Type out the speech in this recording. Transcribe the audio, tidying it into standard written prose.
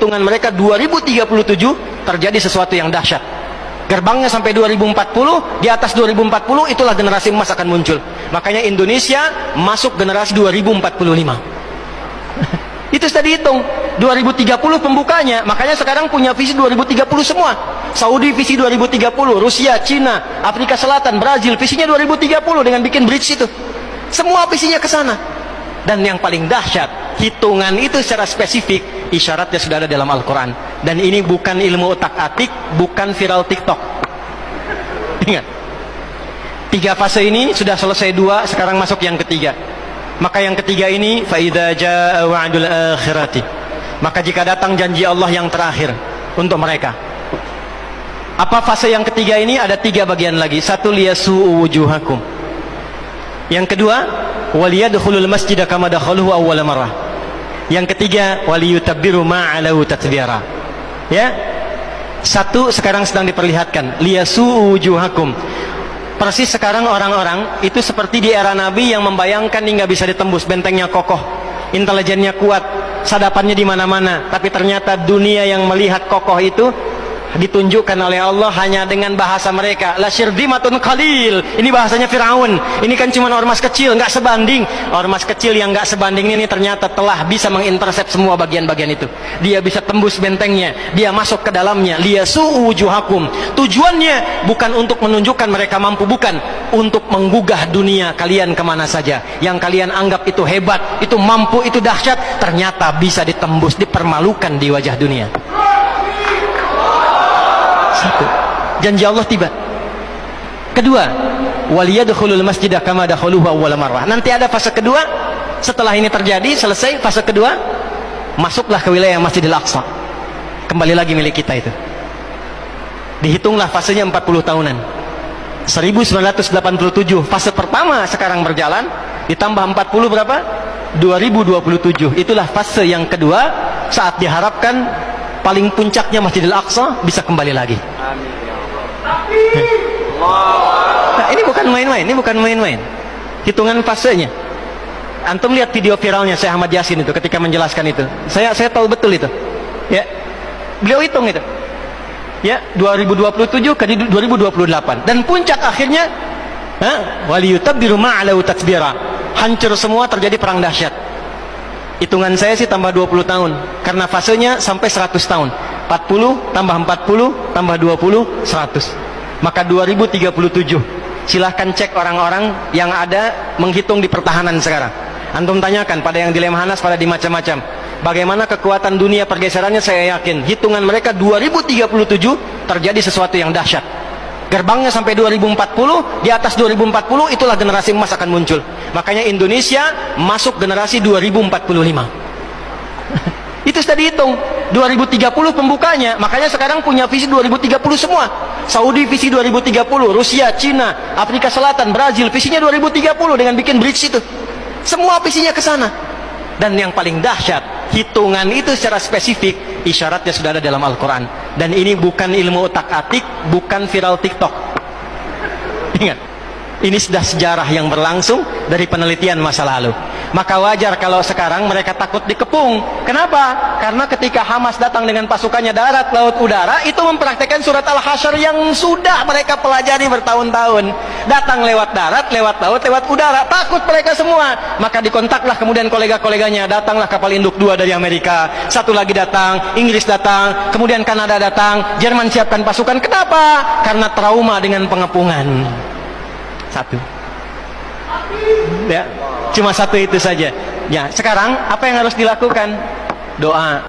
hitungan mereka 2037 terjadi sesuatu yang dahsyat. Gerbangnya sampai 2040, di atas 2040 itulah generasi emas akan muncul. Makanya Indonesia masuk generasi 2045. Itu sudah dihitung 2030 pembukanya. Makanya sekarang punya visi 2030 semua. Saudi visi 2030, Rusia, Cina, Afrika Selatan, Brazil visinya 2030 dengan bikin bridge itu. Semua visinya ke sana. Dan yang paling dahsyat, hitungan itu secara spesifik isyaratnya sudah ada dalam Al-Quran. Dan ini bukan ilmu otak-atik, bukan viral TikTok. Ingat, 3 fase ini sudah selesai 2, sekarang masuk yang ketiga. Maka yang ketiga ini, فَإِذَا جَاءَ وَعْدُ الْآخِرَةِ, maka jika datang janji Allah yang terakhir untuk mereka. Apa fase yang ketiga ini? Ada 3 bagian lagi. 1, liyasu'u wujuhakum. Yang kedua, waliyadkhulul masjida kama dakhaluhu awwala marrah. Yang ketiga, waliyutabbiru ma'alahu tatbira. Ya. 1 sekarang sedang diperlihatkan, liyasu'u wujuhakum. Persis sekarang orang-orang itu seperti di era Nabi yang membayangkan ini nggak bisa ditembus, bentengnya kokoh, intelijennya kuat, sadapannya di mana-mana. Tapi ternyata dunia yang melihat kokoh itu ditunjukkan oleh Allah hanya dengan bahasa mereka. La syirdimatun qalil. Ini bahasanya Firaun. Ini kan cuma ormas kecil, nggak sebanding. Ormas kecil yang nggak sebanding ini ternyata telah bisa mengintersep semua bagian-bagian itu. Dia bisa tembus bentengnya, dia masuk ke dalamnya. Liyasu'u wujuhakum. Tujuannya bukan untuk menunjukkan mereka mampu, bukan, untuk menggugah dunia kalian kemana saja. Yang kalian anggap itu hebat, itu mampu, itu dahsyat, ternyata bisa ditembus, dipermalukan di wajah dunia. 1, janji Allah tiba. Kedua, waliyadkhulul masjidah kama dakhaluhu awwala marrah. Nanti ada fase kedua. Setelah ini terjadi, selesai fase kedua, masuklah ke wilayah Masjidil Aqsa. Kembali lagi milik kita itu. Dihitunglah fasenya 40 tahunan. 1987 fase pertama sekarang berjalan, ditambah 40 berapa? 2027. Itulah fase yang kedua, saat diharapkan paling puncaknya Masjidil Aqsa bisa kembali lagi. Nah, ini bukan main-main, ini bukan main-main. Hitungan fasenya. Antum lihat video viralnya Syekh Ahmad Yasin itu ketika menjelaskan itu. Saya tahu betul itu. Ya. Beliau hitung itu. Ya, 2027 ke 2028 dan puncak akhirnya waliyutabbiru ma'alahu tatbira. Hancur semua, terjadi perang dahsyat. Hitungan saya sih tambah 20 tahun karena fasenya sampai 100 tahun. 40 tambah 40 tambah 20 100. Maka 2037. Silahkan cek orang-orang yang ada menghitung di pertahanan sekarang. Antum tanyakan pada yang di Lemhanas, pada di macam-macam. Bagaimana kekuatan dunia pergeserannya, saya yakin hitungan mereka 2037 terjadi sesuatu yang dahsyat. Gerbangnya sampai 2040, di atas 2040 itulah generasi emas akan muncul. Makanya Indonesia masuk generasi 2045. Itu sudah dihitung 2030 pembukanya. Makanya sekarang punya visi 2030 semua. Saudi visi 2030, Rusia, Cina, Afrika Selatan, Brazil visinya 2030 dengan bikin bridge itu. Semua visinya ke sana. Dan yang paling dahsyat, hitungan itu secara spesifik isyaratnya sudah ada dalam Al-Quran. Dan ini bukan ilmu otak-atik, bukan viral TikTok. Ingat, ini sudah sejarah yang berlangsung dari penelitian masa lalu. Maka wajar kalau sekarang mereka takut dikepung. Kenapa? Karena ketika Hamas datang dengan pasukannya darat, laut, udara, itu mempraktekkan surat Al-Hasyr yang sudah mereka pelajari bertahun-tahun. Datang lewat darat, lewat laut, lewat udara. Takut mereka semua. Maka dikontaklah kemudian kolega-koleganya. Datanglah kapal induk 2 dari Amerika. 1 lagi datang, Inggris datang, kemudian Kanada datang, Jerman siapkan pasukan. Kenapa? Karena trauma dengan pengepungan. 1. Ya, cuma 1 itu saja. Ya, sekarang apa yang harus dilakukan? Doa.